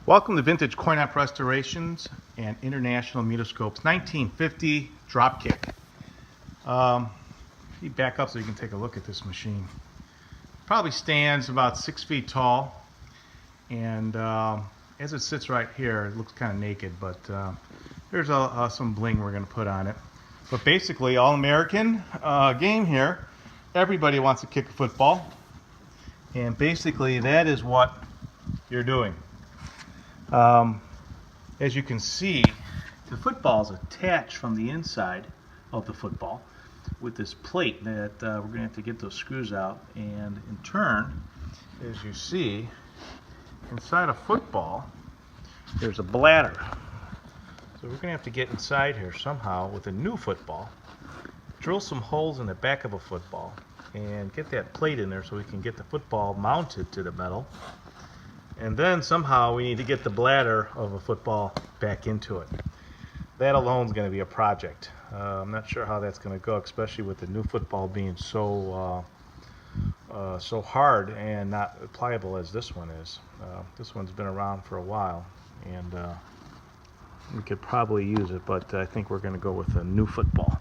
Welcome to Vintage Coin-Op Restorations and International Mutoscopes 1950 Dropkick. You back up so you can take a look at this machine. Probably stands about 6 feet tall, and as it sits right here, it looks kind of naked, but there's some bling we're going to put on it. But basically, all-American game here. Everybody wants to kick a football, and basically that is what you're doing. As you can see, the football is attached from the inside of the football with this plate that we're going to have to get those screws out, and in turn, as you see, inside a football there's a bladder. So we're going to have to get inside here somehow with a new football, drill some holes in the back of a football, and get that plate in there so we can get the football mounted to the metal. And then somehow we need to get the bladder of a football back into it. That alone is going to be a project. I'm not sure how that's going to go, especially with the new football being so hard and not pliable as this one is. This one's been around for a while, and we could probably use it, but I think we're going to go with a new football.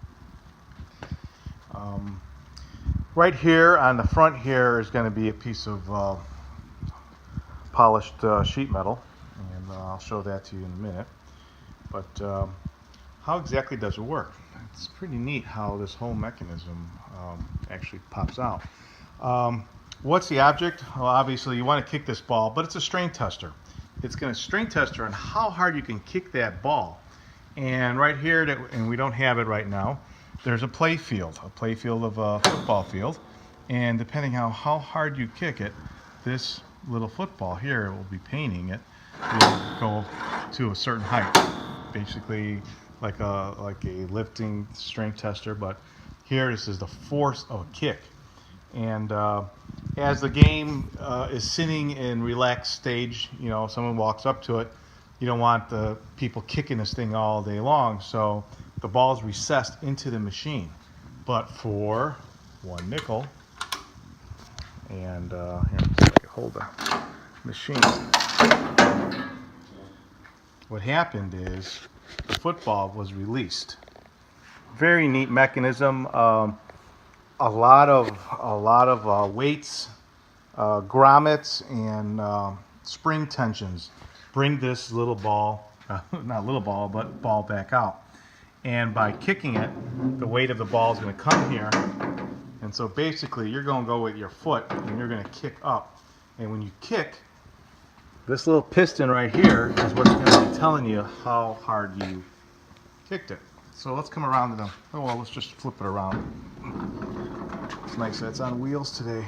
Right here on the front here is going to be a piece of polished sheet metal, and I'll show that to you in a minute. But how exactly does it work? It's pretty neat how this whole mechanism actually pops out. What's the object? Well, obviously you want to kick this ball, but it's a strain tester. It's going to strain tester on how hard you can kick that ball. And right here, and we don't have it right now, there's a play field of a football field, and depending on how hard you kick it, this little football here will be painting it, will go to a certain height, basically like a lifting strength tester. But here, this is the force of a kick, and as the game is sitting in relaxed stage, you know, someone walks up to it, you don't want the people kicking this thing all day long, so the ball is recessed into the machine, but for 1 nickel. And here, so I can hold the machine. What happened is the football was released. Very neat mechanism. A lot of weights, grommets, and spring tensions bring this little ball, not little ball, but ball back out. And by kicking it, the weight of the ball is going to come here. And so basically, you're going to go with your foot, and you're going to kick up. And when you kick, this little piston right here is what's going to be telling you how hard you kicked it. So let's come around to them. Oh, well, let's just flip it around. It's nice that it's on wheels today.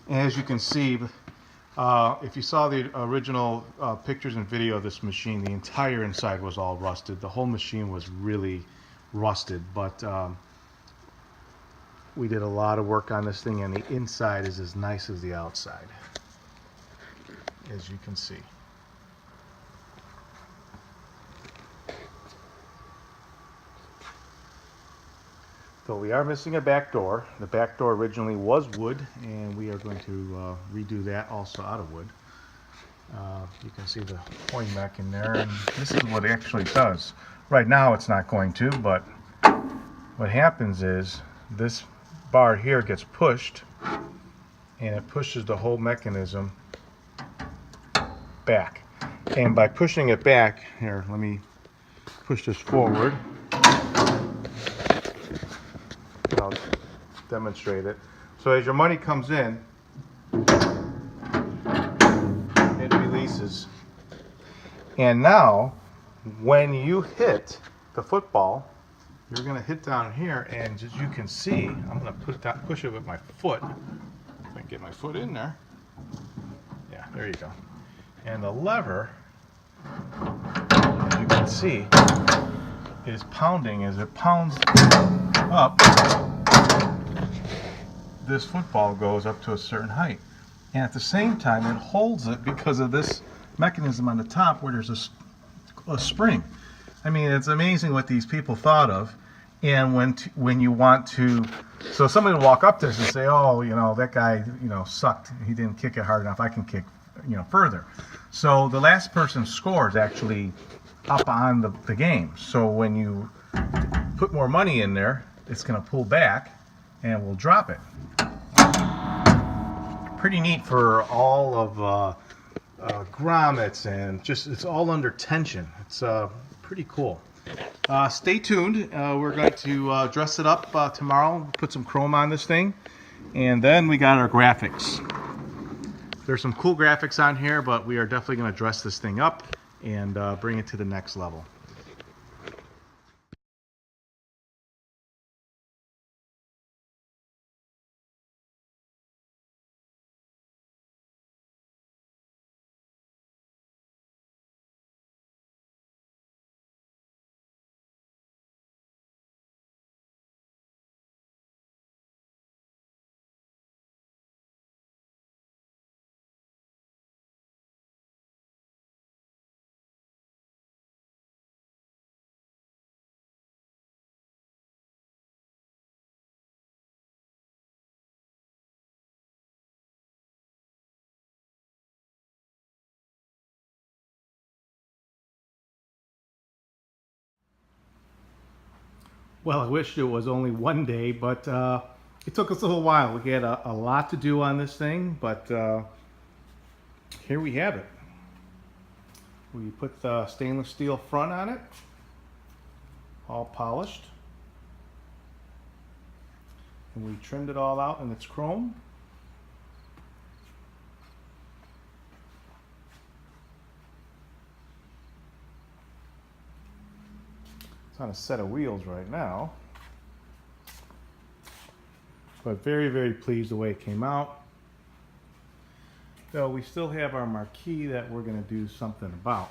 And as you can see, if you saw the original pictures and video of this machine, the entire inside was all rusted. The whole machine was really rusted, but we did a lot of work on this thing, and the inside is as nice as the outside, as you can see. So we are missing a back door. The back door originally was wood, and we are going to redo that also out of wood. You can see the coin mech in there, and this is what it actually does. Right now it's not going to, but what happens is this bar here gets pushed, and it pushes the whole mechanism back. And by pushing it back, here, let me push this forward. I'll demonstrate it. So as your money comes in, it releases. And now, when you hit the football, you're going to hit down here, and as you can see, I'm going to push it with my foot. If I can get my foot in there. Yeah, there you go. And the lever, as you can see, is pounding. As it pounds up, this football goes up to a certain height. And at the same time, it holds it because of this mechanism on the top where there's a spring. I mean, it's amazing what these people thought of. And when you want to, so somebody will walk up to us and say, oh, you know, that guy, you know, sucked. He didn't kick it hard enough. I can kick further. So the last person's score is actually up on the game. So when you put more money in there, it's going to pull back and we'll drop it. Pretty neat for all of grommets, and just it's all under tension. It's pretty cool. Stay tuned. We're going to dress it up tomorrow, put some chrome on this thing, and then we got our graphics. There's some cool graphics on here, but we are definitely going to dress this thing up and bring it to the next level. Well, I wish it was only one day, but it took us a little while. We had a lot to do on this thing, but here we have it. We put the stainless steel front on it, all polished. And we trimmed it all out in its chrome. It's on a set of wheels right now, but very, very pleased the way it came out. So we still have our marquee that we're going to do something about.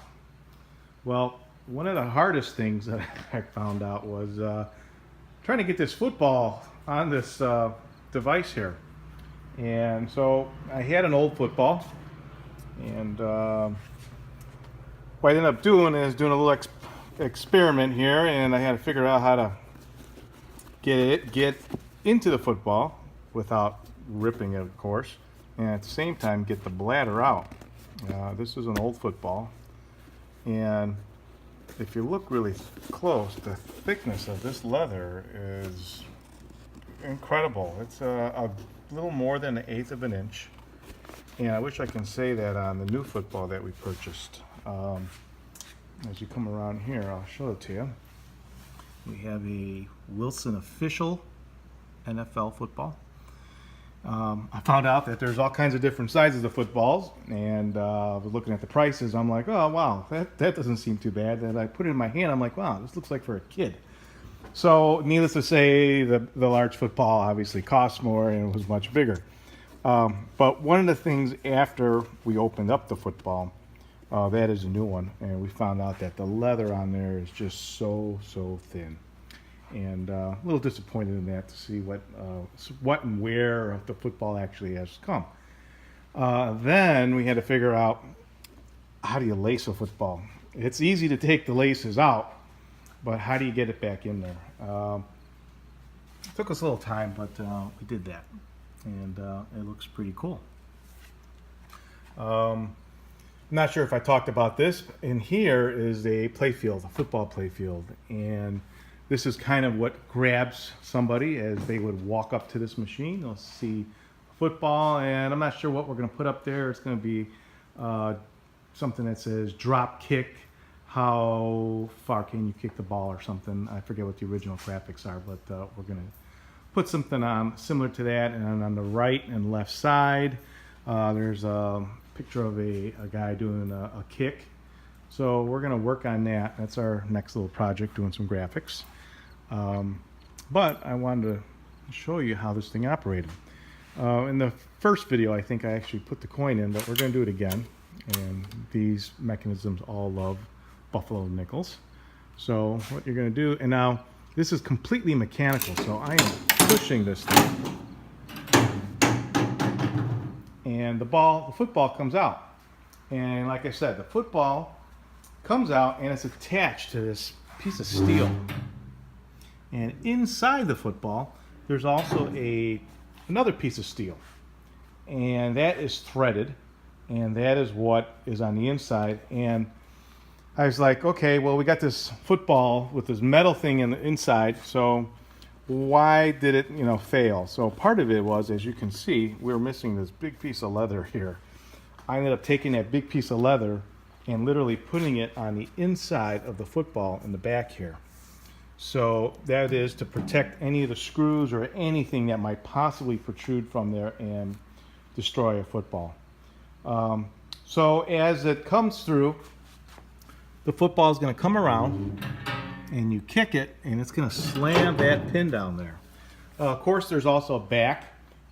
Well, one of the hardest things that I found out was trying to get this football on this device here. And so I had an old football, and what I ended up doing is doing a little experiment here, and I had to figure out how to get into the football without ripping it, of course, and at the same time get the bladder out. This is an old football, and if you look really close, the thickness of this leather is incredible. It's a little more than 1/8 of an inch, and I wish I can say that on the new football that we purchased. As you come around here, I'll show it to you. We have a Wilson official NFL football. I found out that there's all kinds of different sizes of footballs, and I was looking at the prices. I'm like, oh wow, that doesn't seem too bad. And I put it in my hand. I'm like, wow, this looks like for a kid. So needless to say, the large football obviously costs more and it was much bigger. But one of the things after we opened up the football, that is a new one, and we found out that the leather on there is just so thin, and a little disappointed in that to see what and where the football actually has come. Then we had to figure out, how do you lace a football? It's easy to take the laces out, but how do you get it back in there? It took us a little time, but we did that, and it looks pretty cool. I'm not sure if I talked about this. In here is a playfield, a football playfield, and this is kind of what grabs somebody as they would walk up to this machine. They'll see football, and I'm not sure what we're going to put up there. It's going to be something that says drop kick, how far can you kick the ball or something. I forget what the original graphics are, but we're going to put something on similar to that. And then on the right and left side, there's a picture of a guy doing a kick. So we're going to work on that. That's our next little project, doing some graphics. But I wanted to show you how this thing operated. In the first video, I think I actually put the coin in, but we're going to do it again. And these mechanisms all love buffalo nickels. So what you're going to do, and now this is completely mechanical, so I am pushing this thing. And the football comes out. And like I said, the football comes out and it's attached to this piece of steel. And inside the football, there's also another piece of steel. And that is threaded. and that is what is on the inside. And I was like, okay, well, we got this football with this metal thing in the inside, so why did it, fail? So part of it was, as you can see, we were missing this big piece of leather here. I ended up taking that big piece of leather and literally putting it on the inside of the football in the back here. So that is to protect any of the screws or anything that might possibly protrude from there and destroy a football. So as it comes through, the football is going to come around and you kick it and it's going to slam that pin down there. Of course, there's also a back.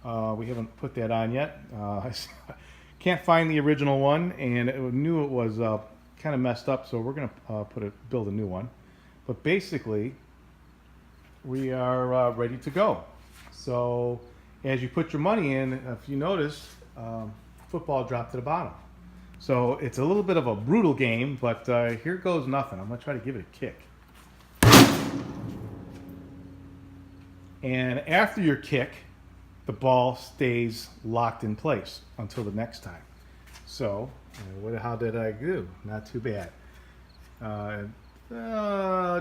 We haven't put that on yet. I can't find the original one, and I knew it was kind of messed up, so we're going to build a new one. But basically, we are ready to go. So as you put your money in, if you notice, football dropped to the bottom. So it's a little bit of a brutal game, but here goes nothing. I'm going to try to give it a kick. And after your kick, the ball stays locked in place until the next time. So, how did I do? Not too bad.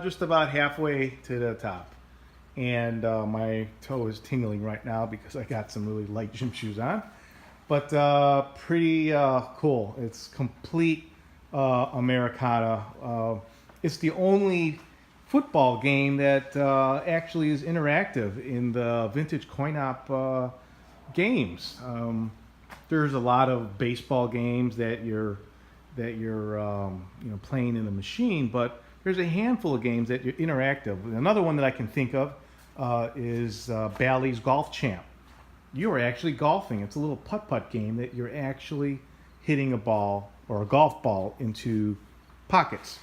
Just about halfway to the top. And my toe is tingling right now because I got some really light gym shoes on. But pretty cool. It's complete Americana. It's the only football game that actually is interactive in the vintage coin-op games. There's a lot of baseball games that you're playing in the machine, but there's a handful of games that are interactive. Another one that I can think of is Bally's Golf Champ. You are actually golfing. It's a little putt-putt game that you're actually hitting a ball or a golf ball into pockets.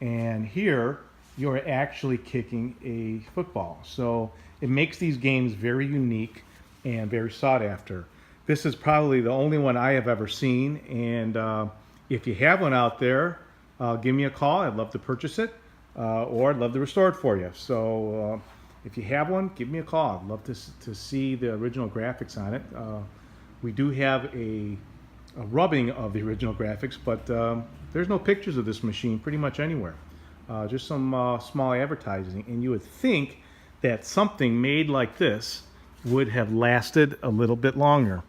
And here, you're actually kicking a football. So it makes these games very unique and very sought after. This is probably the only one I have ever seen. And if you have one out there, give me a call. I'd love to purchase it, or I'd love to restore it for you. So if you have one, give me a call. I'd love to see the original graphics on it. We do have a rubbing of the original graphics, but there's no pictures of this machine pretty much anywhere. Just some small advertising, and you would think that something made like this would have lasted a little bit longer.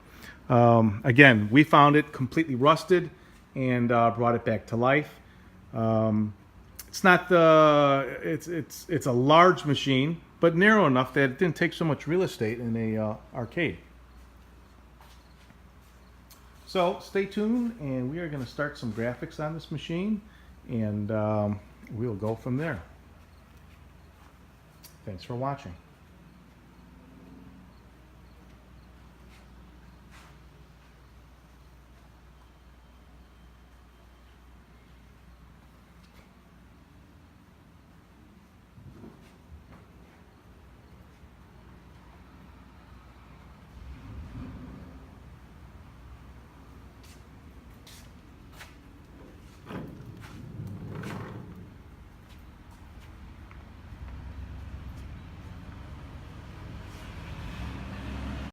Again, we found it completely rusted and brought it back to life. It's not it's a large machine, but narrow enough that it didn't take so much real estate in a arcade. So stay tuned, and we are going to start some graphics on this machine, and we'll go from there. Thanks for watching.